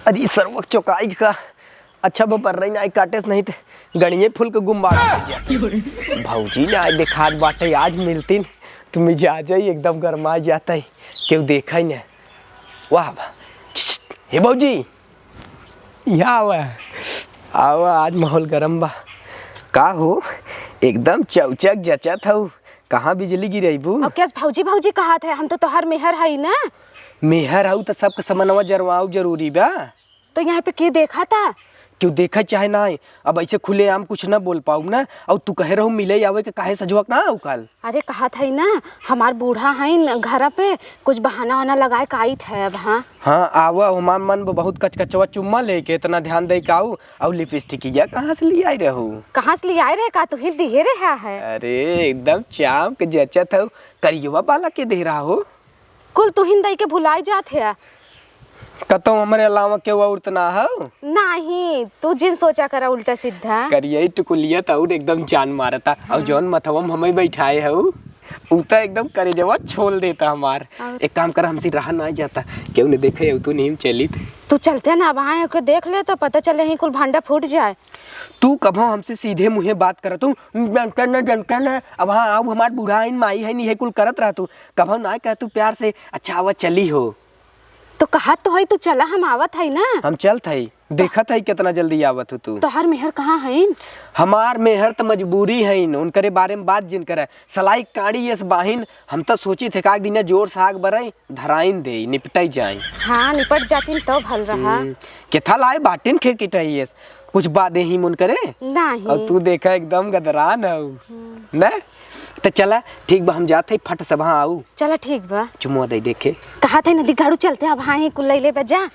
अरे सर्वक चौकाई का अच्छा पर रही ना काटे नहीं थे गणिये फूल के गुम्बाड़ा भौजी ने आज देखा बाटे आज मिलती तो मिजाज ही एकदम गरमा जाता है क्यों देखा ही ना। वाह हे भौजी यहाँ आवा आज माहौल गरम बा का हो एकदम चौचक जचत हो। कहाँ बिजली गिरई बू? अब क्या भौजी भौजी कहा थे हम तो तोहर मेहर है ना। मेहर हूँ तो सबके समनवा जरवाऊ जरूरी बा। तो यहाँ पे की देखा था? क्यों देखा चाहे ना अब ऐसे खुले आम कुछ ना बोल पाऊ ना। और तू कहे रहू मिले आवे के काहे सजवक ना हो कल। अरे कहा था ना हमार बूढ़ा है घर पे कुछ बहाना वाना लगाए का आई थे अब। हाँ आवा हमार मन बहुत कचकचवा चुम्मा लेके इतना ध्यान दे का और लिपस्टिक या कहाँ से ले आई रहू? कहाँ से ले आए रहे का? तू ही दिहे रहा है। अरे एकदम चाम के जचत हो करियवा बाला के दे रहा हो। कुल तू ही दई के भुलाई जात है। कतो हमारे अलावा के औरत ना हो? नहीं तू जिन सोचा करा उल्टा सीधा करिए टुकुलियत और एकदम जान मारता। और जौन मतवम हमें बैठाए हो उता एकदम करे जवाब छोड़ देता हमार। एक काम कर हमसे रहा ना जाता क्यों नहीं देखे तू नीम चली तू चलते ना वहाँ के देख ले तो पता चले ही कुल भांडा फूट जाए। तू कब हमसे सीधे मुँहे बात कर तू अब हाँ आओ हमार बूढ़ा माई है नहीं कुल करत रहा। तू कब ना कह तू प्यार से अच्छा आवा चली हो तो कहा तो है तू चला हम आवत है ना। हम चलत है देखत है कितना जल्दी आवत हो तू। तो हर मेहर कहाँ है? हमार मेहर तो मजबूरी है उनकरे बारे में बात जिन करे सलाई काड़ी यस बाहिन। हम तो सोची थे काक दिन जोर साग बरई धराइन दे निपटाई जाए। हाँ निपट जाती तो भल रहा केथा लाए बाटिन खे किटाई यस कुछ बादे ही मुन करे नहीं। और तू देखा एकदम गदरान हो ना। तो चला ठीक बा हम जाते फट सब हाँ आऊ। चला ठीक बा चुमुआ दे देखे कहा था नदी गाड़ू चलते अब हाँ ही कुल ले बजा।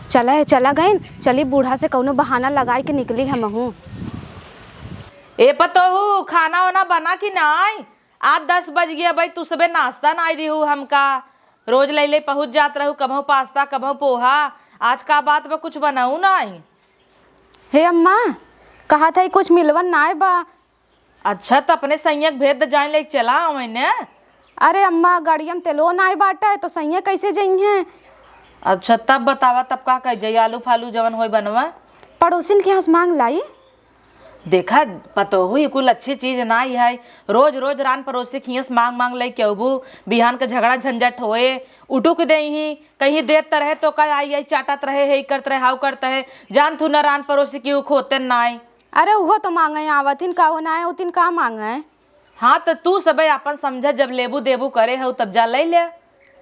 चला गए चली बूढ़ा से कौनो बहाना लगाए के निकली हम हूँ। ए पतोहू खाना वाना बना कि नहीं? आज 10 बज गया भाई तू सबे नाश्ता नहीं दी हूँ हमका। रोज ले पहुँच जात रहू कभू पास्ता कभू पोहा। आज का बात बा कुछ बनाऊ नहीं? हे अम्मा कहा था कुछ मिलवन ना बा। अच्छा तो अपने संयक भेद जाए ले चला मैंने। अरे अम्मा गाड़िया में तेलो ना बाटा है तो सैया कैसे जाई है? अच्छा तब बतावा तब का कह जाइए आलू फालू जवन हो बनवा। पड़ोसिन के यहाँ से मांग लाई। देखा पतोहू ही कुल अच्छी चीज ना ही है। रोज रोज रान पड़ोसी खियस मांग ले क्यों बिहान के झगड़ा झंझट होए उठुक दे ही कहीं देत रहे तो का आई चाटत रहे है करत रहे हाउ करता है जान तू न रान पड़ोसी की खोते नाई। अरे वो तो मांगे आवतिन का हो ना उतिन का मांगे। हाँ तो तू सब अपन समझ जब लेबू देबू करे हो तब जा ले ले।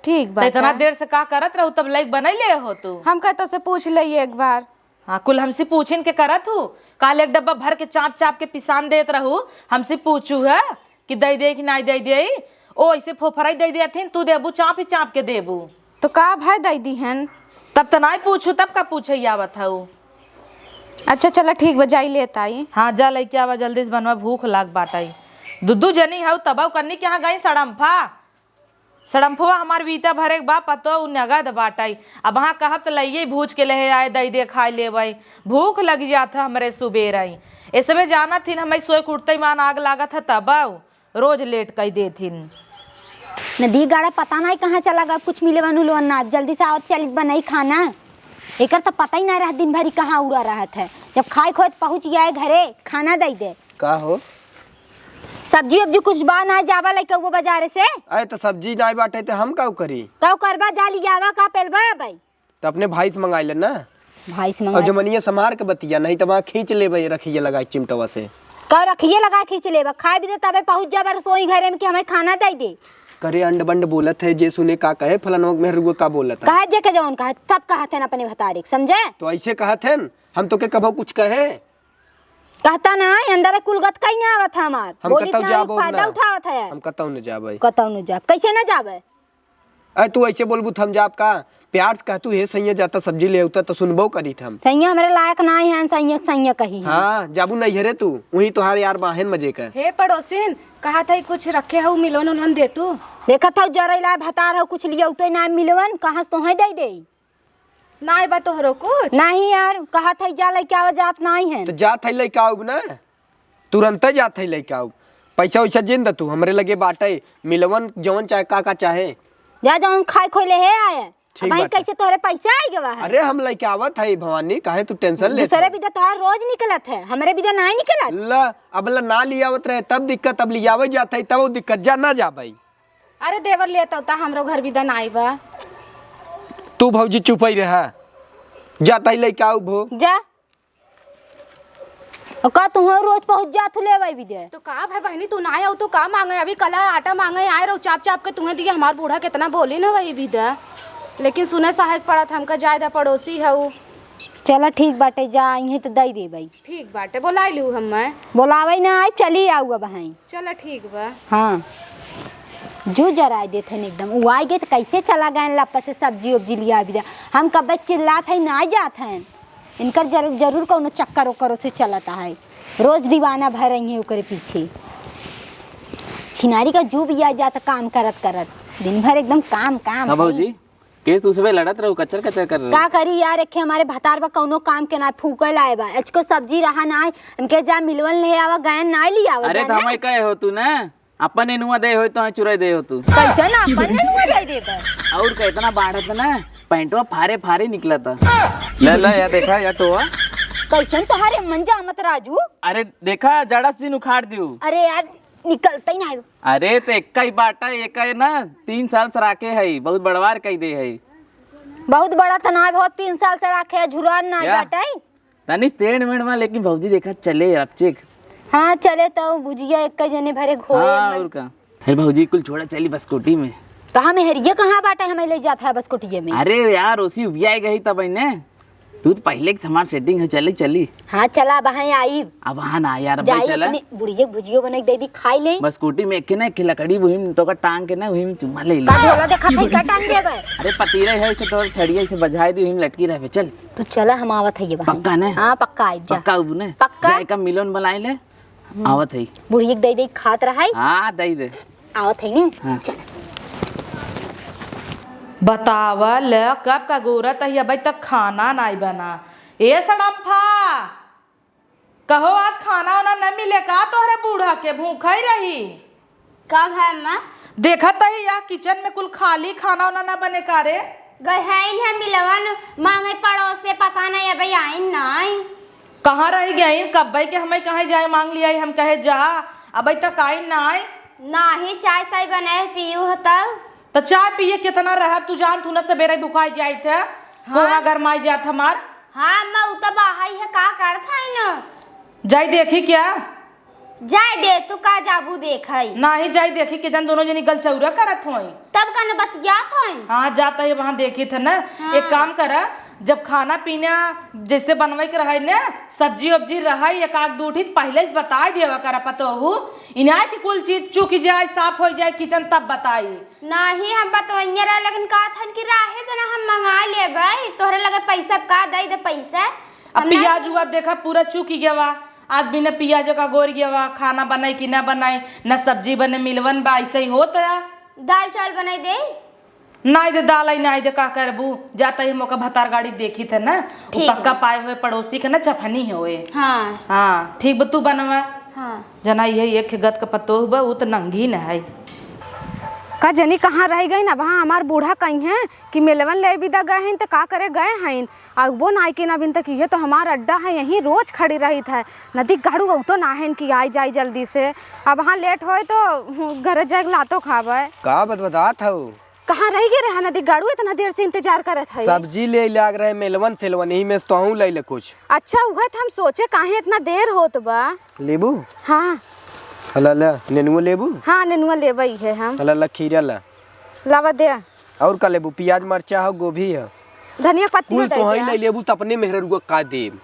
ठीक बात इतना देर से का करत रहू तब लाइक बना ले हो तू। हम कहते से पूछ लिए एक बार। हाँ कुल हमसे पूछिन के करत हूँ काल एक डब्बा भर के चाप चाप के पिसान देत रहू। हमसे पूछू है कि दे दे कि नहीं दे दे ओ ऐसे फोफराई दे देथिन तू देबू चाप ही चाप के देबू। तो का भाई दे दी हन तब तो नहीं पूछू तब का पूछे आवत हूँ। अच्छा चला ठीक बजाई लेता आई। हाँ जा लेके आवा जल्दी से बनवा भूख लाग बाटाई। दुद्दू जनी हऊ तब कन्नी के यहाँ गई सड़म्फवा हमार बीता भरे बा पतो नगद बाटाई। अब वहाँ कहब तो लइये भूज के लहे आए दई दे खाई ले भाई भूख लग जाता हमरे सुबेर आई। इस समय जाना थी हमें सोए कुटते मान आग लागत है तब रोज लेट कई दे थिन। नदी गाड़ा पता नहीं कहाँ चला गया कुछ मिले बनू ना जल्दी से आवत चलित बनाई खाना। एक तो पता ही नहीं रहा दिन भरी कहाँ उड़ा रहा था। जब खाए खोए पहुँच गया घरे खाना दे दे का हो सब्जी वब्जी कुछ बा ना जावा लेके वो बाजार से। अरे तो सब्जी नहीं बाटे तो हम का करी? कौ करबा जा लियावा का पेलबा भाई तो अपने भाई से मंगाई लेना। भाई से और मंगा जमनिया संभार के बतिया नहीं तो वहाँ खींच ले रखिए लगा चिमटवा से। कौ रखिए लगा खींच लेबा खाए भी दे तबे पहुँच जा रसोई घरे में कि हमें खाना दे दे। करे अंड बंड बोलत है जे सुने का कहे फलाना में रुआ का बोलत है। कहा जे के जौन कहा सब कहा थे अपने भतारे समझे। तो ऐसे कहा थे हम तो के कभो कुछ कहे कहता ना अंदर कुलगत कहीं ना आवत हमार हम बोली कतौ ना जाबो फायदा ना। उठावत है। हम कतौ न जाबे कतौ न जाब कैसे ना जाबे? अरे तू ऐसे बोलबू हम जाब का प्यार से कह तू हे सैया जाता सब्जी ले उता तो सुनबो करी हम। सैया हमरे लायक ना है सैया कही है। हाँ जाबू नहीं हेरे तू वही तुहार यार बाहन मजे का। हे पड़ोसिन कहा था कुछ रखे हो मिलन उलन दे तू। देखा था जरा ला भतार हो कुछ लिया तो ना मिलवन कहाँ से तो है दे ना बा तोहरो कुछ नहीं यार कहा था जा लेके आवा जात नहीं है तो जात है लेके आऊ ना तुरंत जात है लेके आऊ पैसा वैसा जिन तू हमरे लगे बाटे मिलवन जवन चाहे का चाहे जा जौन खाए खोले है आए ठीक भाई बात। कैसे तोहरे पैसे आई गवा है? अरे हम लेके आवत है भवानी, काहे तू टेंशन ले? दूसरे विदा तोहार रोज निकलत है, हमरे विदा नहीं निकलत। ला अब ला ना लियावत रहे तब दिक्कत, अब लियावे जाता है तब वो दिक्कत, जा ना जा भाई। अरे देवर लेता होता हमरो घर भी दन आई बा। तू भौजी चुप ही रहा, जाता ही लेके आओ भो। जा और का तू रोज पहुंच जा तू लेवे विदा। तो का भाई बहनी तू ना आयो तो का मांगे? अभी कल आटा मांगे आए रहो चाप चाप के तुम्हें दिया। हमार बूढ़ा कितना बोली ना वही भी दे, लेकिन सुने सहायक पड़त हमका जायदा पड़ोसी है वो। चलो ठीक बाटे, जा यहीं तो दई दे भाई। ठीक बाटे बोला लू हम मैं। बोलावे ना आई चली आऊ अब भाई। चलो ठीक बा। हाँ जो जराए देते हैं एकदम, वो आए गए तो कैसे चला गए लप्पा से सब्जी उब्जी लिया भी। हम कब चिल्लात है ना जात हैं, इनकर जरूर कौनो चक्कर ओकरों से चलता है, रोज दीवाना भर रही है ओकरे पीछे। छिनारी का जू भी आ जाता काम करत करत, दिन भर एकदम काम काम। हाँ भाजी, केस तू सुबह लड़त रहो, कचर कचर कर रहे का करी यार, रखे हमारे भतार बा कौनो काम के ना फूके लाए बा। को सब्जी रहा ना हमके जा मिलवन ले आवा, गए ना ले आवा। अरे तो हमें कहे हो तू ना, अपन एनुआ दे हो तो चुराई दे हो तू। कैसे ना अपन ने मुंह दे दे बा। और का इतना बाढ़त ना, पैंटवा फारे फारे निकला था। ले ले या देखा या टोआ। कैसन तोहारे मंजा मत राजू। अरे देखा जड़ा से उखाड़ दियो। अरे यार निकलता ही ना। अरे तो एक ही बाटा, एक है ना 3 साल से राखे है, बहुत बड़वार कही दे है। बहुत बड़ा तनाव बहुत 3 साल से रखे झुरवान ना क्या? बाटाई। तनी तेड़ मेड़ में, लेकिन भौजी देखा चले अपचेक। हाँ चले तो बुझिया एक जने भरे घोए। हाँ और का। अरे भौजी कुल छोड़ा चली बस स्कूटी में। तो हमें हरिये कहाँ बाटा हमें ले जाता है बस कुटिये में। अरे यार उसी उबिया गई तब ने, तू तो पहले की हमार सेटिंग है, चली चली। हाँ चला बहाई आई अब हाँ ना यार, अब जाई चला अपने बुढ़िया भुजियो बने दे दी खाई ले। बस स्कूटी में एक ना एक लकड़ी वही में तो का टांग के ना वही में चुम्मा ले ले। का झोला देखा था का टांग देबे। अरे पतीरे है इसे थोड़ा छड़िया से बजाई दी, वही में लटकी रहे। चल तू चला हम आवत है ये बहाई। पक्का ने? हाँ पक्का आई जा। पक्का अब ने पक्का? जाए का मिलन बनाई ले, आवत है। बुढ़िया दे दे खात रहा है, हाँ दई दे। आवत है ने। हाँ। चल बतावा ले कब का गोरत है अभी तक खाना नहीं बना। ए सड़म्फा, कहो आज खाना वाना न मिले का तोहरे बूढ़ा के, भूखा ही रही। कब है अम्मा? देखा तही या किचन में कुल खाली, खाना वाना न बने का रे। गए है मिलवन मांगे पड़ोस से, पता नहीं अभी आई नहीं। कहाँ रह गई कब भाई के, हमें कहे जाए मांग लिया, हम कहे जा अभी तक आई नहीं। ना ही चाय साय बनाए पियू हो तब। तो चाय पिए कितना रह, तू जान तू न सवेरे भुखाई जाई थे। कोहा गरमाई जात हमार। हाँ अम्मा उ तो बाहर है का करत है न। जाई देखी क्या? जाय दे तू का जाबू देखई। ना ही जाई देखी कि जन दोनों जनी गल चौरा करत होई। तब का न बतियात होई। हाँ जाता है वहाँ देखी थे ना। हाँ। एक काम करा, जब खाना पीना जैसे बनवाई के रहा ना, सब्जी वब्जी रहा एक आग दूठी पहले से बता दिया करा पतोहू, इन्हें की कुल चीज चुक जाए साफ हो जाए किचन तब बताई। नहीं हम बतवइया रहा, लेकिन का था कि राहे तो ना हम मंगा लेबै, तोहरे लगे पैसा का दे दे पैसा। अब प्याज हुआ देखा पूरा चुक गया, आदमी ने प्याज का गोर गया, खाना बनाई कि ना बनाई, न सब्जी बने मिलवन बा, ऐसे ही होता है। दाल चावल बनाई दे। नहीं दे दाल आई नहीं दे का करबू, जाता ही मौका भतार गाड़ी देखी थे ना, वो पक्का पाए हुए पड़ोसी के ना चफनी है हुए। हाँ हाँ ठीक बा, तू बनवा। हाँ जना ये एक गत का पतोह बा, वो तो नंगी न है। का जनी कहाँ रह गई ना, वहाँ हमार बूढ़ा कहीं है कि मिलवन ले विदा गए हैं तो का करे गए हैं। वो ना के ना बिन तक, ये तो हमारा अड्डा है, यहीं रोज खड़ी रही था। नदी गाड़ू तो ना है कि आई जाए जल्दी से। अब वहाँ लेट हो तो घर जाए लातो खावे। का बता था कहाँ रह गए रहा नदी गाड़ू, इतना देर से इंतजार करत है। सब्जी ले लाग रहे मेलवन सेलवन, यही में तो ले ले कुछ। अच्छा वह हम सोचे काहे इतना देर होत बा। लेबू? हाँ हला ला नेनुआ लेबू? हाँ नेनुआ लेबई है हम। हला ला खीरा ला लावा दे। और का लेबू? प्याज मरचा हो, गोभी है, धनिया पत्ती कुल दे तो दे। नहीं लेबू तो अपने मेहरुआ का देब।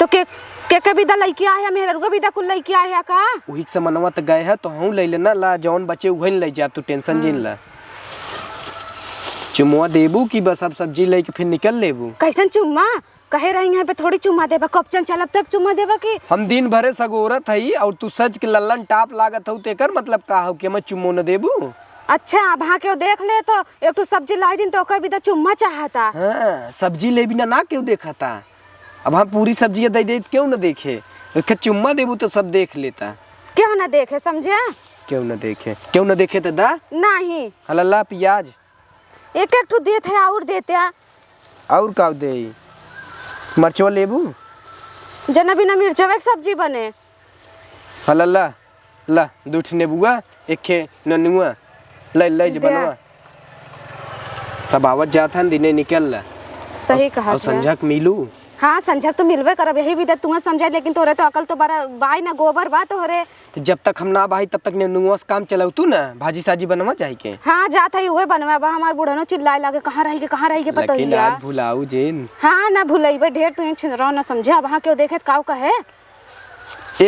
तो के विदा लइके आया, मेहरुआ विदा कुल लइके आया का। वही से मनवा तो गए है तो हम ले लेना ला, जौन बचे वही ले जा, तू टेंशन जिन ला। चुमुआ देबू कि बस अब सब्जी लेके फिर निकल लेबू? कैसन चुम्मा कहे रही है पे थोड़ी चुम्मा देबा, कपचन चलब तब चुम्मा देबा की। हम दिन भरे सगोरत हई और तू सच के लल्लन टाप लागत हऊ, तेकर मतलब का हो कि मैं चुम्मो न देबू? अच्छा अब हाँ के देख ले तो एक तो सब्जी लाई दिन तो ओकर भी तो चुम्मा चाहता। हाँ सब्जी ले बिना ना क्यों देखा था, अब हम पूरी सब्जी दे दे क्यों न देखे, चुम्मा देबू तो सब देख लेता। क्यों ना देखे, समझे? क्यों न देखे, क्यों न देखे तो दा नहीं। हला प्याज एक एक ठो देते हैं और देते हैं और का दे मरचो लेबू जना बिना मिर्चवा के सब्जी बने। हला ला ला दूठ नेबुआ एक खे ननुआ ले ले जे दे। बनवा सब आवत जात हन दिने निकल ला सही कहा और संझा के मिलू। हाँ संझा तो मिलवे करब यही विदा तू समझा लेकिन तोरे तो अकल तो बड़ा बाई ना गोबर बा तोहरे। तो जब तक हम ना भाई तब तक ननुआ से काम चलाऊ तू ना भाजी साजी बनवा जाए के। हाँ जात है उहे बनवा बा हमार बुढ़नो चिल्लाए लागे कहाँ रही के पता लेकिन आज भुलाऊ जेन हाँ ना भूलइबे ढेर तू छिनरा ना समझे वहाँ क्यों देखे काऊ कहे।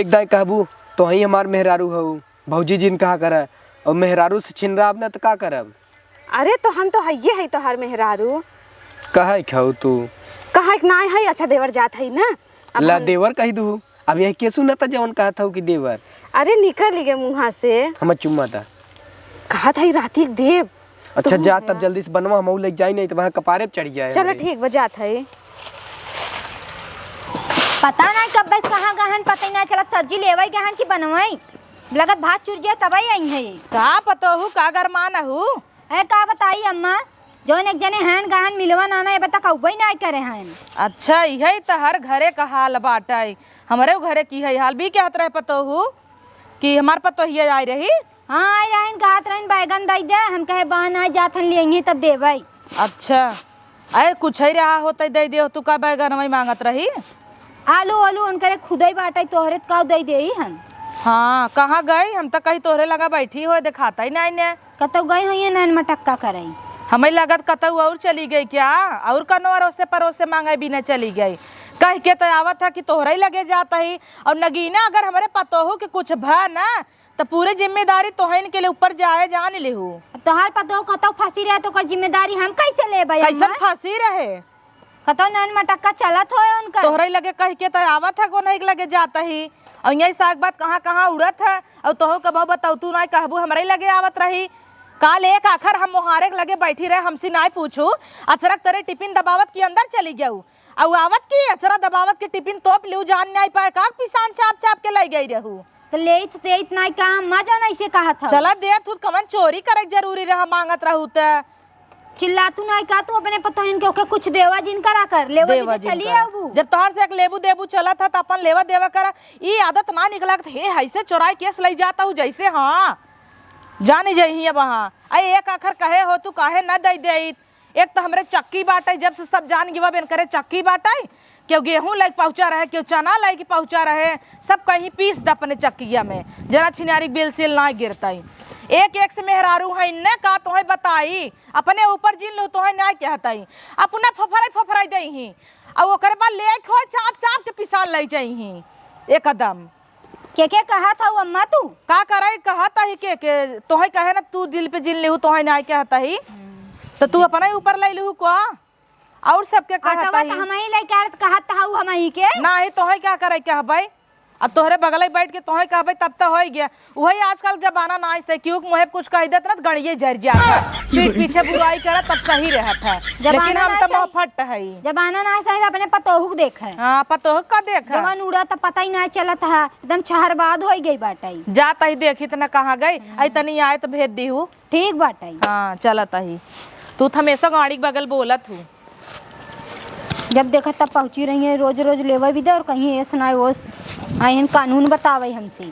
एक दाई कहबू तो ही हमार मेहरारू हऊ भौजी जिन कहा कर और मेहरारू से छिनरा अब ना तो का करब। अरे तो हम तो हइये है तोहार मेहरारू कहे खाऊ तू कहा ना है अच्छा देवर जात है ना। अब ला हम- देवर कही दू अब यही के सुना था जवन कहा था कि देवर अरे निकल गए मुँह से हम चुम्मा था। कहा था राती देव। अच्छा जा तब जल्दी से बनवा हम लेके जाई नहीं तो वहाँ कपारे पे चढ़ जाए। चलो ठीक बजात है। पता नहीं कब बस कहाँ गहन पता ही ना चलत सब्जी लेवई गहन की बनवाई लगत भात चुर जाए तबई आई है। का पतोहू का गरमान हूँ ए का बताई अम्मा जौन एक जने हैन गहन मिलवा नाना ये बता कौबई ना करे हैन। अच्छा यही तो हर घरे का हाल बाटे हमारे घरे की है हाल भी क्या होता रहे पतोहू कि हमार पतोहिया आई रही। हाँ आई रहन कहत रहन बैगन दई दे हम कहे बहन आ जाथन लेंगे तब देवई। अच्छा अरे कुछ ही रहा होता दे दे तू का बैगन वही मांगत रही। आलू आलू उनकरे खुदई बाटे तोहरे का दई देई हन। हाँ कहाँ गई हम तो कहीं तोहरे लगा बैठी हो दिखाता ही नहीं ने कतौ गई हुई नैन मटक्का करई। हमें लगत कतऊ और चली गई क्या और कनो अरोसे परोसे मांगे भी न चली गई कह के तो आवत है कि तोहरा ही लगे जाता ही और नगीना अगर हमारे पतोहू के कुछ भ ना तो पूरी जिम्मेदारी तोहन के लिए ऊपर जाए जान लेहू। अब तोहार पतो कतौ फंसी रहे तो कर जिम्मेदारी हम कैसे लेबई। कैसन फांसी रहे कतौ नैन मटक्का चलत होए उनका। तोहरा ही लगे कह के तो आवत है को नहीं लगे जाता ही और यही साग बात कहाँ कहाँ उड़त है और तोहू कब बताऊ तू ना कहबू हमारे ही लगे आवत रही। काल एक आखर हम मुहारे लगे बैठी रहे हमसे ना पूछू अचरक तेरे टिफिन दबावत के अंदर चली गऊ और आवत की अचरा दबावत के टिफिन तोप लियो जान नहीं पाए का पिसान चाप चाप के ले गई रहू। तो लेत देत नहीं काम मजा नहीं से कहा था। चला दे तू कमन चोरी करे जरूरी रहा मांगत रहू त चिल्लातू नहीं का तू अपने पतोहिन के ओके कुछ देवा जिन करा कर लेवा देवा जी चली जिनकर। आबू। जब तोहर से एक लेबू देबू चला था तो अपन लेवा देवा करा ई आदत ना निकला हे ऐसे चोराई केस ले जाता हूँ जैसे हाँ जानी जही वहाँ अरे एक आखर कहे हो तू काहे न दे दे। एक तो हमरे चक्की बाटे जब से सब जान गिवा बेन करे चक्की बाटे क्यों गेहूं लाइक पहुंचा रहे क्यों चना लाइक पहुंचा रहे सब कहीं पीस द अपने चक्किया में जरा छिनारी बेल सेल ना गिरता एक एक से मेहरारू है ने का तोहे बताई अपने ऊपर जिन लो तोहे ना कहता अपना फफराई दे ही और ओकरे बाद ले खो चाप चाप के पिसान ले जाही एकदम के कहा था वो अम्मा तू का करे कहता ही के तोहे कहे ना तू दिल पे जिन लेहू तोहे ना कहता ही तो तू अपना ही ऊपर ले लेहू को और सबके कहता अटवा ही त हमही ले कर कहत था हमही के ना ही तोहे क्या करे कहबै अब तोहरे बगल बैठ के तोहे कहबै तब तो हो गया वही आजकल जमाना ना से क्यों मुहे कुछ कह देत ना गड़िए जर जाता पीठ पीछे बुराई करे तब सही रहत है लेकिन हम तो मोहफट है जमाना ना सही अपने पतोहू के देख है। हाँ पतो का देख जवान उड़ा तो पता ही ना चलत है एकदम छहरबाद हो गई बाटे। जाता ही देखी तो न कहाँ गई आई तनी आए तो भेज दी हूँ ठीक बाटे। हाँ चलता ही तू तो हमेशा गाड़ी के बगल बोलत हूँ जब देखा तब पहुंची रही है रोज रोज लेवे भी दे और कहीं ऐसा ना ओस आइन कानून बतावे हमसे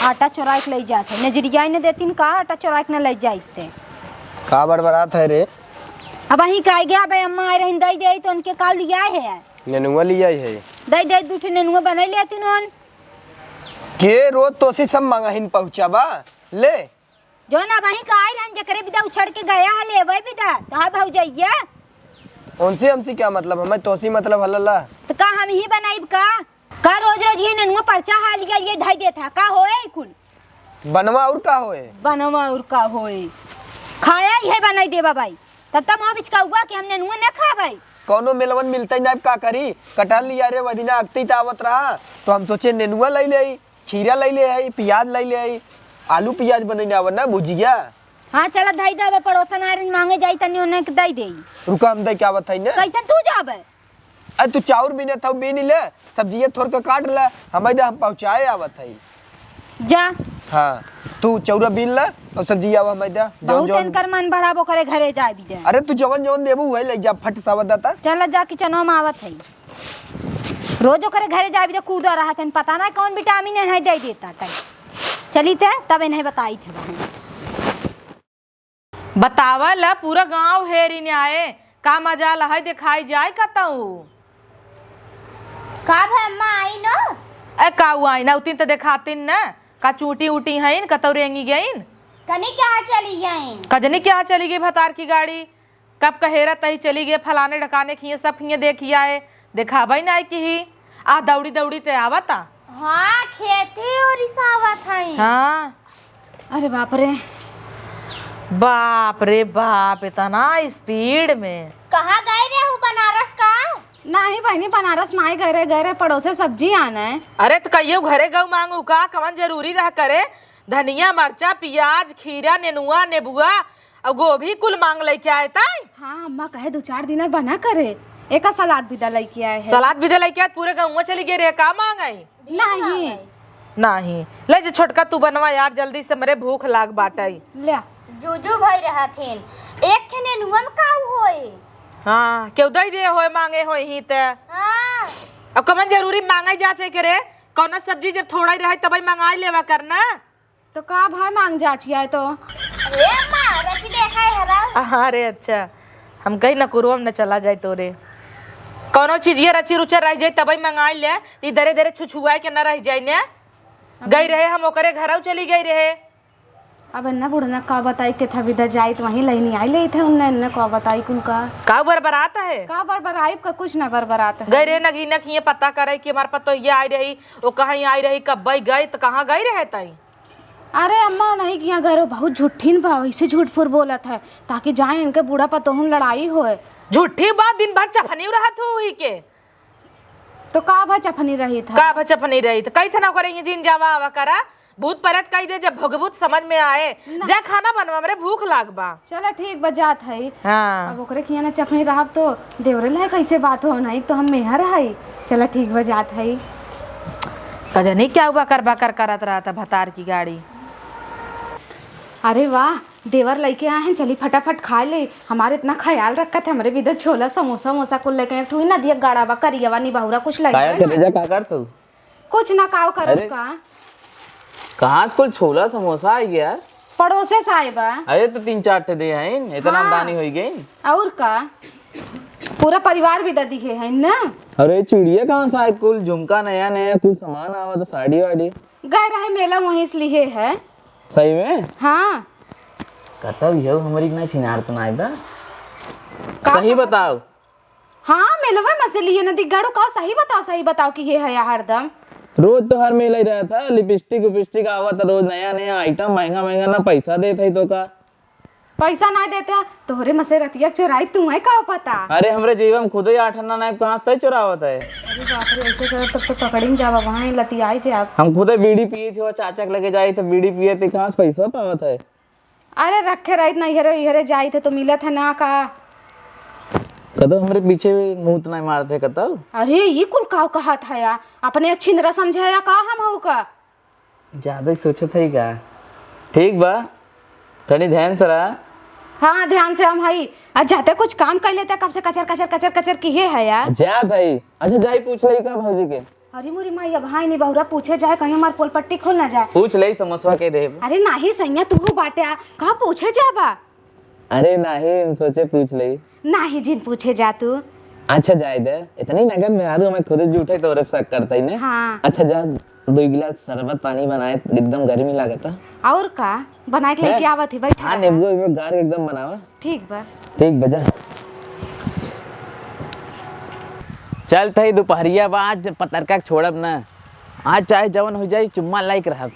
आटा चुरा के ले जाते नजरिया ने देतीन का आटा चुरा के न ले जाते का बड़बड़ात है रे। अब अही कह गया भाई अम्मा आए रही दई दे तो उनके का लिया है नेनुआ लिया है दई दे दूठे नेनुआ बना लेती नोन के रोज तोसी सब मंगाहिन पहुंचाबा ले जो ना वही का आए रही जकरे बिदा उछड़ के गया है लेवे बिदा कहा भाऊ जाइए उनसे हमसे क्या मतलब हमें तोसी मतलब हल्ला तो का हम ही बनाइब का रोज रोज ही नेनुआ पर्चा हाल लिया ये धई देता का होए कुल बनवा और का होए बनवा और का होए खाया ही है बनाई देबा भाई तब तक वहाँ बिचका हुआ कि हम नेनुआ न खा भाई कौनो मिलवन मिलता ही ना का करी कटहल लिया रे वदिना अगती आवत रहा तो हम सोचे नेनुआ ले ले खीरा ले ले प्याज ले ले आलू प्याज बने ना भुजिया। हाँ चला धई देबे पड़ोसन आरन मांगे जाई तनी ओने के दई देई रुका हम दे क्या बताई ना कैसन तू जाबे अरे तू चाउर भी ने था भी नहीं ले सब्जियां थोड़ के काट ले हम हम पहुंचाए आवत है जा हाँ तू चौरा बीन ला और सब्जी आवा मैदा बहुत इनकर मन बढ़ाबो करे घरे जाए भी दे। अरे तू जवन जवन देबू वही ले जा फट सावत दाता। चल जा किचनवा में आवत है रोज ओकरे घरे जाए भी दे कूद रहा था पता ना कौन विटामिन है दे देता टाइम चली थे तब इन्हें बताई थे बतावल पूरा गांव हेरी ने आए का मजा लहै दिखाई जाए कतऊ का भाई अम्मा आई न ए काऊ आई ना उतिन तो दिखातिन न का चूटी उटी हईन कतौ रेंगी गईन कनी कहाँ चली गई कजनी क्या चली गई भतार की गाड़ी कब कहेरा तही चली गई फलाने ढकाने खिए सब खिए देखिया है दिखावा ही ना कि ही आ दौड़ी दौड़ी ते आवता। हाँ खेती और रिसावत है हाँ अरे बाप रे बाप रे बाप इतना स्पीड में कहाँ गए रे हूँ बनारस का नहीं बहनी बनारस नहीं गए गए पड़ोसे सब्जी आना है। अरे तो कहियो घरे गऊ मांगू का कवन जरूरी रह करे धनिया मरचा प्याज खीरा नेनुआ नेबुआ और गोभी कुल मांग लेके आए ताई। हाँ अम्मा कहे 2-4 दिन बना करे एक सलाद भी दलाई किया है। सलाद भी लेके आए पूरे गाँव चली गई रे का मांगाई नहीं नहीं ले जे छोटका तू बनवा यार जल्दी से मेरे भूख लाग बाटाई ले जूजू भाई रहा थे एक थे नेनुआ में का होए हाँ क्यों दई दे होए मांगे होए ही ते हाँ अब कमन जरूरी मांगाई जाचे करे कौन सब्जी जब थोड़ा ही रहे तब मंगाई लेवा करना तो का भाई मांग जाचिए तो अरे अम्मा रखी देखा है हरा अरे अच्छा हम कहीं न कुरुम न चला जाए तोरे कौनो चीज ये रची रुचर रह जाए तब मंगाई ले इधरे धरे छुछुआ के न रह जाए ने गई रहे हम ओकरे घर चली गई रहे अब अन्ना बुढ़ना का बताई के था विदा जाई तो वहीं लेनी आई ले थे उन्ने अन्ना का बताई कुल का बरबराता है का बरबराई का कुछ ना बरबरात है। गई रहे नगी नख ये पता करे कि हमारे पतो ये आई रही वो कहीं आई रही कब गई तो कहाँ गई रहे ताई। अरे अम्मा नहीं किया घरों बहुत झूठीन भाव ऐसे झूठ फूट बोलत है ताकि जाए इनके बूढ़ा पतोहन लड़ाई होए झूठी बात दिन भर चफनी रहा तू ही के तो का भा चफनी रही था का चफनी रही तो कई थे ना करे जिन जावा आवा करा भूत परत कही दे जब भगभूत समझ में आए जा खाना बनवा मेरे भूख लाग बा चलो ठीक बजात है। हाँ अब ओकरे किया ना चफनी रहा तो देवरे लाए कैसे बात हो नहीं तो हम मेहर है चलो ठीक बजात है। कजनी क्या हुआ कर करत रहा था भतार की गाड़ी। अरे वाह देवर लेके आए हैं चली फटाफट खा ले हमारे इतना ख्याल रखा था हमारे विधर छोला समोसा मोसा कुल लेके एक ठुई ना दिया गाड़ा बा करियावा नी बहुरा कुछ लगे कुछ ना काव करो का कहाँ से कुल छोला समोसा आई गया यार पड़ोसे साहिबा अरे तो 3-4 ठे दे हैं इतना आमदनी हो गई और का पूरा परिवार भी ददी है ना। अरे चूड़िया कहाँ से आए कुल झुमका नया नया कुल सामान आवा तो साड़ी वाड़ी गए रहे मेला वहीं से लिए है सही में हाँ कतब यो हमारी ना चिनार तो ना बा सही बताओ हाँ मेलवा में से लिए नदी गाड़ो का सही बताओ कि ये है हरदम रोज तो हर मेला ही रहा था लिपस्टिक आवा था रोज नया नया आइटम महंगा महंगा ना पैसा दे था तो का पैसा ना देते तोहरे मसे रतिया चुराई तू है का पता। अरे हमरे जीवन खुद ही 8 नाइब कहाँ से चुरावत है। अरे बाप रे ऐसे कर तब तो पकड़ी जावा वहां लतियाई जे आप हम खुद बीड़ी पिए थे वो चाचा के लगे जाए थे बीड़ी पिए थे कहाँ से पैसा पावत है। अरे रखे रही नहीं हरे जाई थे तो मिला था ना का कदो हमरे पीछे मुंह नहीं मारते कतो। अरे ये कुल काव कहा था या अपने अच्छी तरह समझाया का हम हो का ज्यादा ही सोचो थे का ठीक बा थोड़ी ध्यान से रहा। हाँ ध्यान से हम हई आज जाते कुछ काम कर लेते कब से कचर की है यार जा भाई अच्छा जाई पूछ ले का भौजी के अरे मोरी माई अब हाई नहीं बहुरा पूछे जाए कहीं हमार पोल पट्टी खोल ना जाए पूछ ले समोसा के दे। अरे नहीं सैया तू बाटे कहाँ पूछे जाबा अरे नहीं सोचे पूछ ले नहीं जिन पूछे जा तू अच्छा जाए दे इतनी नगद में आलू मैं खुद झूठे तो रफ शक करता ही ने हाँ अच्छा जा 2 गिलास शरबत पानी बनाए एकदम गर्मी लागता और का बना के लेके आवत है बैठा हाँ नींबू गार एकदम बनावा ठीक बा ठीक बजा चल थई दोपहरिया बाद पतरका छोड़ब ना आज चाहे जवन हो जाए चुम्मा लाइक रहब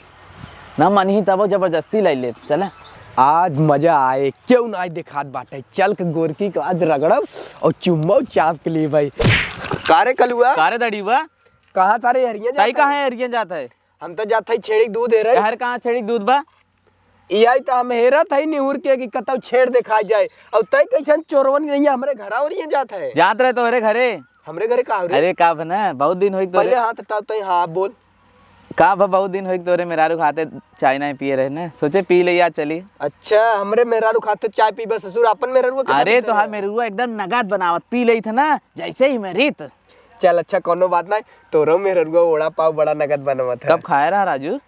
ना मन ही तब जबरदस्ती लाई ले चला आज मजा आए क्यों ना आज दिखात बाटे चल के गोरकी के आज रगड़ब और चुम्मा चाप के लिए भाई कारे कलुआ कारे दड़ीवा कहाँ सारे हरिया ताई कहाँ है हरियन जाता है हम तो जाते ही छेड़ी दूध दे रहे हर कहाँ छेड़ी दूध बा यही तो हम हेरा था निहुर के कि कतौ छेड़ दिखा जाए और तय कैसन चोरवन नहीं है हमारे घर और जाता है जात रहे तो हरे घरे हमरे घरे का अरे का बना बहुत दिन हो पहले हाथ हटाओ तो हाँ बोल का बहुत दिन हो तोरे मेरा खाते चाय नहीं पिए रहे ने, सोचे पी ले यार चली। अच्छा हमरे मेहरारू खाते चाय पी बस ससुर अपन मेहरारू अरे तो हाँ मेरुआ एकदम नगाद बनावत पी ली था ना जैसे ही मेरी तो। चल अच्छा कोनो बात नहीं, तोरो मेहरारू ओड़ा पाव बड़ा नगद बनवत है। कब खाए रहा राजू?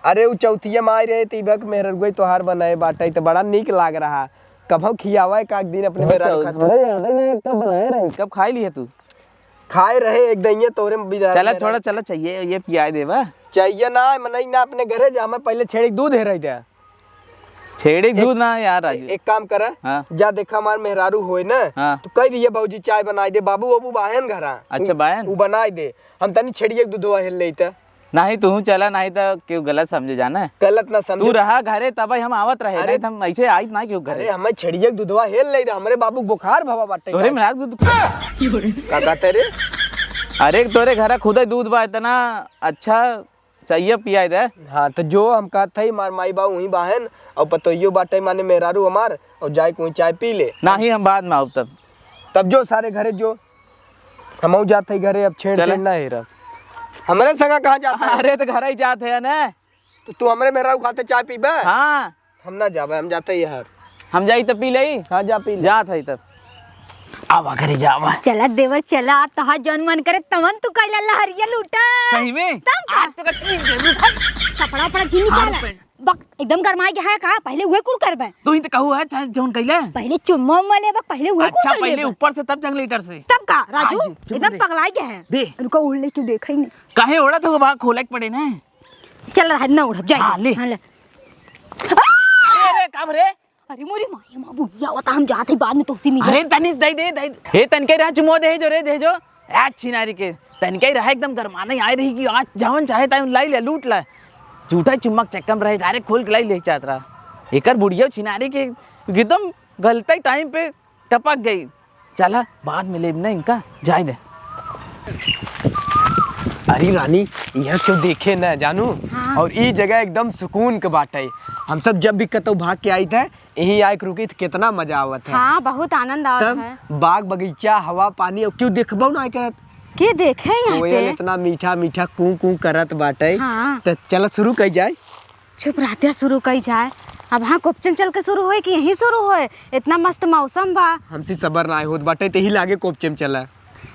अरे वो चौथिया में आए रहे तीबक मेहरारू तोहार बनाए बाटे तो बड़ा निक लाग रहा। कब खियावा एक दिन अपने मेहरारू खाते कब खाई ली है तू? खाए रहे एक दइया तोरे बिदा चला छोड़ा चला चाहिए ये पिया देवा चाहिए ना मनई ना अपने घरे जा मैं पहले छेड़ी दूध है रही था छेड़ी दूध ना यार राजू। एक काम करा हाँ। जा देखा हमार मेहरारू होए ना हाँ। तो कह दिए बाबूजी चाय बनाई दे बाबू बाबू बाहन घरा। अच्छा बाहन वो बनाई दे हम तनी छेड़िए दूधवा हिल लेता नहीं तू चला नहीं तो क्यों गलत समझे जाना गलत ना तू समझ रहा घरे तब हम आवत रहे अरे- नहीं तो हम ऐसे आई ना क्यों अरे घरे हमें छेड़िए दूधवा हिल ले हमरे बाबू बुखार भवा बाटे तोरे मेरा दूध का कहते रे अरे तोरे घर खुद ही दूध बा इतना अच्छा चाहिए पिया दे। हाँ तो जो हम कहते ही मार माई बाबू वही बाहन और पतोइयो बाटे माने मेहरारू हमार और जाए कोई चाय पी ले नहीं हम बाद में आऊ तब जो सारे घरे जो हम जाते ही घरे अब छेड़ चले। छेड़ना है रब हमारे संगा कहाँ जाता है? अरे तो घर ही जाते हैं ना। तो तू हमरे मेहरारू खाते चाय पीबे? हाँ हम ना जाबे हम जाते ही यार। हम जाई तब पी लई। हाँ जा पी ले। जात है तब आवा घरे जावा चला देवर चला तहा जौन मन करे तमन तू कैला लहरिया लूटा सही में आज तो कपड़ा उपड़ा जी निकाल बक एकदम गरमाई के है का पहले वे कुल करबे तू ही तो कहू है जौन कैले पहले चुम्मा मले बक पहले वे अच्छा कुल पहले ऊपर से तब जंगलीटर से तब का राजू आज, चुप एकदम रे। पगलाई के है दे उनको उड़ले क्यों देखा ही नहीं काहे ओड़ा तो भाग खोले के पड़े ना। चल रहा ना उड़ जाए हाँ, ले। हाँ, ले। अरे कब रे अरे मोरी माई मां बुढ़िया होता हम जाते बाद में तो उसी मिले अरे तनिस दे दे दे हे तनके रहा चुमो दे जो रे दे जो आज छिनारी के तनके रहा एकदम गरमाने आए रही कि आज जावन चाहे टाइम लाई ले लूट ला झूठा चुम्मक चक्कम रहे डायरेक्ट खोल के लाई ले चाहत रहा एकर बुढ़िया छिनारी के एकदम गलते टाइम पे टपक गई। चला बाद में ले ना इनका जाए दे। अरे रानी यहाँ क्यों देखे ना जानू और ये जगह एकदम सुकून के बाटे। हम सब जब भी कतौ भाग के आई थे यही आके रुकी तो कितना मजा आवत है। हाँ बहुत आनंद आवत है। तब बाग बगीचा हवा पानी और क्यों देखबो ना करत के देखे यहाँ कोयल पे इतना मीठा मीठा कू कू करत बाटे। हाँ। तो चल शुरू कर जाए। चुप रहते शुरू कई जाए अब हाँ कोपचन चल के शुरू होए कि यहीं शुरू होए इतना मस्त मौसम बा। हमसे सबर ना होत बाटे ते ही लागे कोपचेम चला।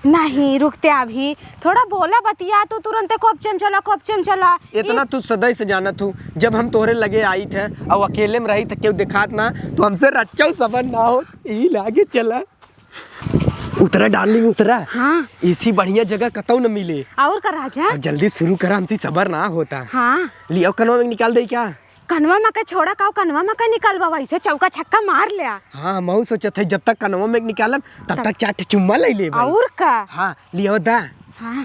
नहीं रुकते अभी थोड़ा बोला बतिया तो तुरंत कोपचम चला इतना तू सदै से जानत हूँ जब हम तोहरे लगे आई थे और अकेले में रही थे क्यों दिखात ना तो हमसे रच्चा सबर ना हो यही लागे चला। उतरा डार्लिंग उतरा। हाँ इसी बढ़िया जगह कतौ न मिले और का राजा और जल्दी शुरू करा हमसे सबर ना होता। हाँ लियो कनवा में निकाल दे क्या? कनवा मका छोड़ा का कनवा मका निकलवा वैसे चौका छक्का मार लिया। हाँ मैं सोचत है जब तक कनवा में निकालब तब तक चाट चुम्मा ले ले भाई। और का हाँ लियो दा। हाँ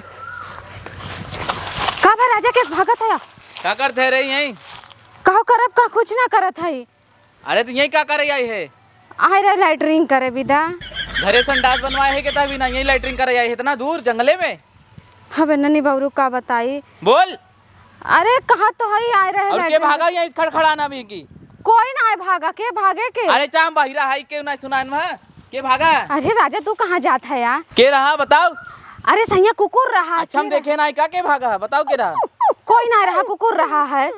का भाई राजा केस भागत है क्या करते रही यहीं? कहो करब का कुछ ना करत है अरे तो यहीं क्या करे आई है? आए रहे लाइटरिंग करे विदा घरे संडास बनवाए है कि तभी ना यहीं लैटरिन करे आई है इतना दूर जंगले में? हबे ननी बबरू का बताई। बोल अरे कहा तो है आए रहे और के लाइटरिंग भागा यहीं खड़खड़ाना भी की? कोई ना आए भागा के भागे के। अरे चाम बाहिरा हाई के ना सुनान में के भागा? अरे राजा तू कहाँ जात है यार? के रहा बताओ। अरे सैया कुकुर रहा अच्छा हम देखे ना का के भागा बताओ के रहा? कोई ना रहा कुकुर रहा है।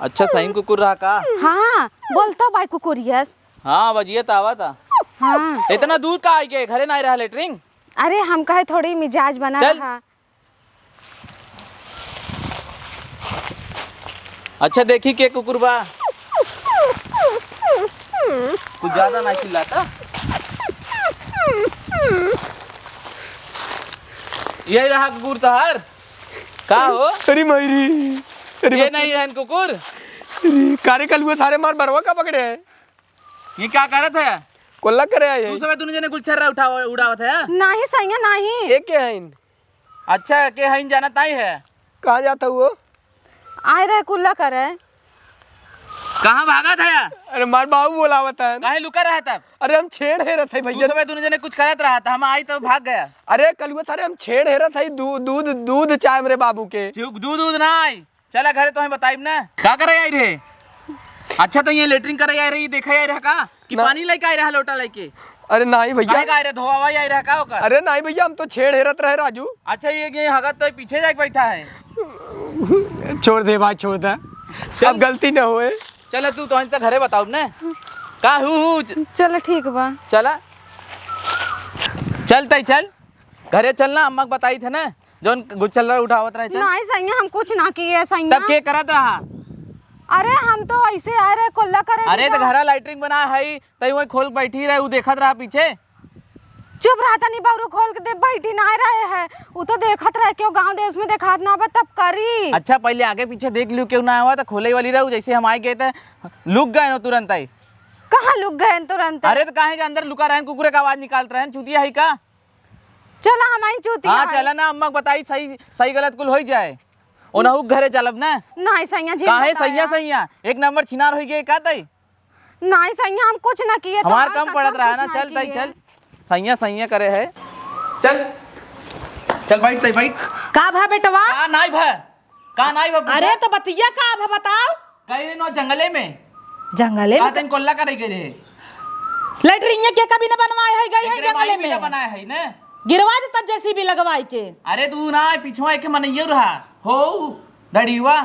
अच्छा सही कुकुर रहा का? हाँ बोलता भाई कुकुर यस। हाँ बजिए तो आवा था। हाँ इतना दूर का आई के घरे ना रहा लेटरिंग? अरे हम कहे थोड़ी मिजाज बना चल। रहा। अच्छा देखी के कुकुर बा कुछ ज्यादा ना चिल्लाता। यही रहा कुकुर तहार का हो? अरे मायरी ये नहीं है कुकुर। कारे कलुआ सारे मार बरवा का पकड़े है ये क्या करत है? कोल्ला करे है तू समय तूने जने गुलछर्रा उड़ावत है? नहीं सैया नहीं। एक के है इन अच्छा के हइन जाना ताई है? कहाँ जाता वो? आए रहे कुल्ला करे। कहाँ भागा था? अरे मार बाबू बोलावत है। काहे लुका रहा तब? अरे हम छेड़ हेरत है तू भैया। समय तूने जने कुछ करत रहा था हम आई तो भाग गया। अरे कलुआ सारे हम छेड़ हेरत है दूध चाय मेरे बाबू के। दूध ना आई चला घरे तो हमें बताइब ना का करे आई रे? अच्छा तो ये लेटरिंग करे आई रही देखा आई रहा का कि पानी लेके आई रहा लोटा लेके? अरे नहीं भैया। काहे का आई रहा धोवा आई रहा का ओकर? अरे नहीं भैया हम तो छेड़ हेरत रहे राजू। अच्छा ये हगत तो पीछे जाके बैठा है। छोड़ दे भाई, छोड़ दे, अब गलती न होए। चल तू तो तक घरे बताऊ ने का हूँ चलो ठीक बा। चला चल तई चल घरे चलना, अम्मा को बताई थे ना जोन गुच्छल्ला उठावत रहे। चल नहीं सैया हम कुछ ना किए सैया। तब के करत रहा? अरे हम तो ऐसे आ रहे कोल्ला करे। अरे तो घरा लाइटरिंग बना है तई वही खोल बैठी रहे, उ देखत रहा पीछे। चुप रहता नहीं बाबू, खोल के दे बैठी ना रहे है, वो तो देखत रहे क्यों गांव देश में देखात ना बा तब करी। अच्छा पहले आगे पीछे देख लियो क्यों ना हुआ तो खोले वाली रहू, जैसे हम आए गए थे लुक गए नो तुरंत ही। कहाँ लुक गए तुरंत? अरे तो काहे के अंदर लुका रहन, कुकुरे का आवाज निकालत रहन, चूतिया है का? चला हमारी चूती। हाँ चला ना, अम्मा को बताई सही सही गलत कुल हो जाए। ओनहु घरे चलब ना। नहीं सैया जी काहे सैया सैया एक नंबर छिनार हो गए का तई? नहीं सैया हम कुछ ना किए। हमार कम पड़त रहा ना। चल तई चल, सैया सैया करे है। चल चल बैठ तई बैठ। का भा बेटवा? का नाई भा, का नाई भा? अरे तो बतिया का भा बताओ। कहीं रे नो जंगले में। जंगले का में तन कोल्ला करे गए रे? लैटरिन के कभी न बनवाए है गई है एकरे जंगले माई भी में। ना बनाया है ना। गिरवा दे तब जैसी भी लगवाई के। अरे तू ना पीछवा एक मनइयो रहा हो दड़ीवा।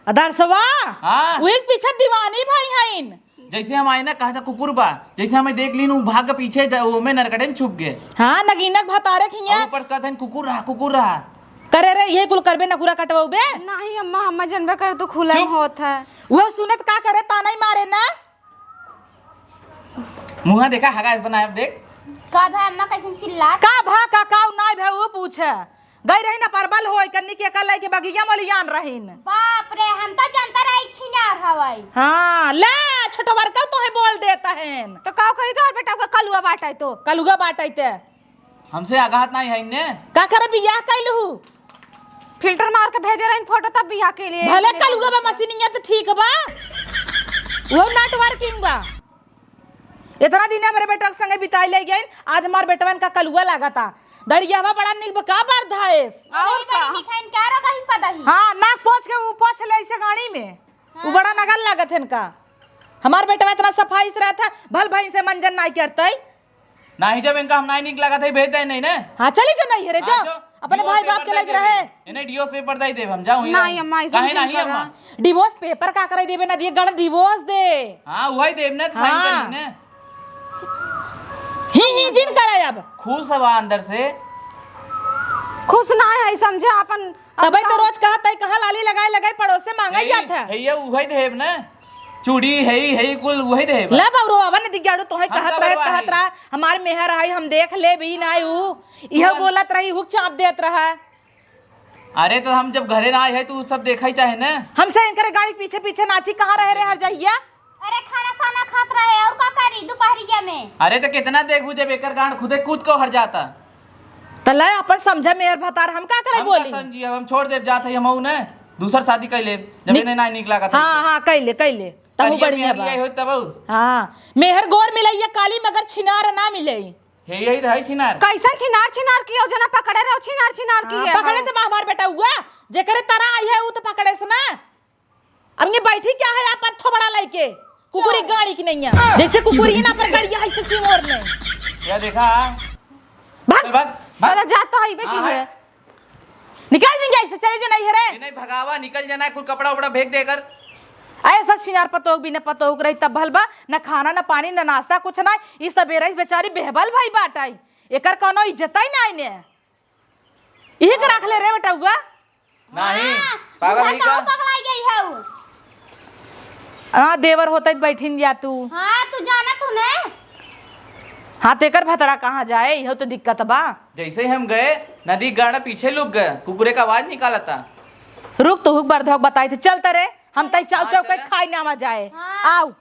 अदरसवा हाँ। वो एक पीछे दीवानी भाई हईन। जैसे हम आए ना कहा था कुकुर बा, जैसे हमें देख ली भाग के पीछे वो में नरकड़े में छुप गए। हाँ नगीनक भतारे खिया और ऊपर कहते हैं कुकुर रहा कुकुर रहा। करे रे ये कुल करबे न कुरा कटवाऊ बे। नहीं अम्मा हम जनबे कर तो खुला चुप। होत है। वो सुनत का करे ताना ही मारे ना। मुँह देखा हगा बनाया देख। का भाई अम्मा कैसे चिल्ला? का भा का काऊ नाय भे वो पूछे गई रही ना परबल होय कन्नी के कल के बगिया मलियान रहीन। बाप रे हम तो जानता रही छिनार हवाई। हाँ ले छोटवर का तो है बोल देता है तो का करी तो और बेटा का कलुआ बाटा तो कलुगा बाटैते हमसे आगात नहीं है ने। का करे बियाह कैलहू फिल्टर मार के भेजे रहे फोटो तब बियाह के लिए। भले कलुगा बा मशीनिया तो ठीक बा, वो नेटवर्किंग बा। इतना दिन हमारे बेटा के संगे बिताई ले गए, आज हमारे बेटवन का कलुआ लगा था। दड़ियावा बड़ा निक बा का बार धाएस और का दिखाइन का रो कहीं पता ही। हाँ नाक पोछ के वो पोछ ले ऐसे गाड़ी में वो बड़ा नगल लागत है इनका। हमारे बेटा इतना सफाई से रहता भल भाई से मंजन नहीं करता है ना ही जब इनका हम नहीं निकला था भेज दे नहीं ना। हाँ चली क्यों नहीं है रे जो अपने भाई बाप के लगे रहे इन्हें डिवोर्स पेपर दे दे हम जाऊं नहीं अम्मा ऐसा काहे नहीं अम्मा। डिवोर्स पेपर का करे देबे ना दिए गण डिवोर्स दे। हां वही देव ने साइन हाँ। कर ली ने। ही जिन करे अब खुश हवा अंदर से खुश ना है समझे अपन। तबे तो रोज कहत है कहां लाली लगाए लगाए पड़ोस से मांगा जात है। भैया वही देव ना चूड़ी है कुल वही देव। ले बाबू अवन दिगाड़ो तो है हम कहत का रहे बरवा कहत है? रहा हमार मेहर आई हम देख ले भी ना ऊ यह बोलत रही हुक चाप देत रहा। अरे तो हम जब घरे ना आए है तो सब देखा ही चाहे ना। हमसे इनकर गाड़ी पीछे पीछे नाची कहां रहे रे हर जाइया। अरे खाना साना खात रहे और का करी दोपहरिया में। अरे तो कितना देखू जब एकर गांड खुदे कूद को हट जाता। तो ले अपन समझे मेहर भतार हम का करे हम बोली। का समझी अब हम छोड़ देव जात है हम ना दूसर शादी कर ले जब इन्हें ना निकला का था। हाँ हाँ कैले कैले तहु बढ़िया बा। हो तब हाँ मेहर गोर मिलैया काली मगर छिनार ना मिले। हे यही है छिनार। कैसन छिनार छिनार कियो जना पकड़े रहो छिनार छिनार की है। पकड़े तो हमार बेटा हुआ जे करे तारा आई है वो तो पकड़े से ना। अब ये बैठी क्या है अपन थोबड़ा लेके कुकुरी गाड़ी की नहीं है जैसे कुकुरी ना पर गाड़ी ऐसे चिमोर में। या देखा भाग भाग चलो जा तो है की है। निकाल देंगे ऐसे चले जो नहीं है रे। नहीं भगावा निकल जाना है कुल कपड़ा उपड़ा फेंक देकर। ऐसा छिनार पतोग भी न पतोग रही तब भलबा न खाना न पानी न नाश्ता कुछ ना। इस सबेरा इस बेचारी बेहबल भाई बाटाई एकर कोनो इज्जत ही ना ने यही के रख ले रे बेटा हुआ। नहीं पागल नहीं का पगलाई गई है वो। हाँ देवर होता बैठिन जा तू। हां तू जाना तू ने। हाँ तेकर भतरा कहाँ जाए यह तो दिक्कत बा। जैसे हम गए नदी गाड़ा पीछे लुक गए कुकुरे का आवाज निकाला था। रुक तो हुक बर्धक बताई थे चलते रे हम तई चाव चाव के खाई ना जाए। आओ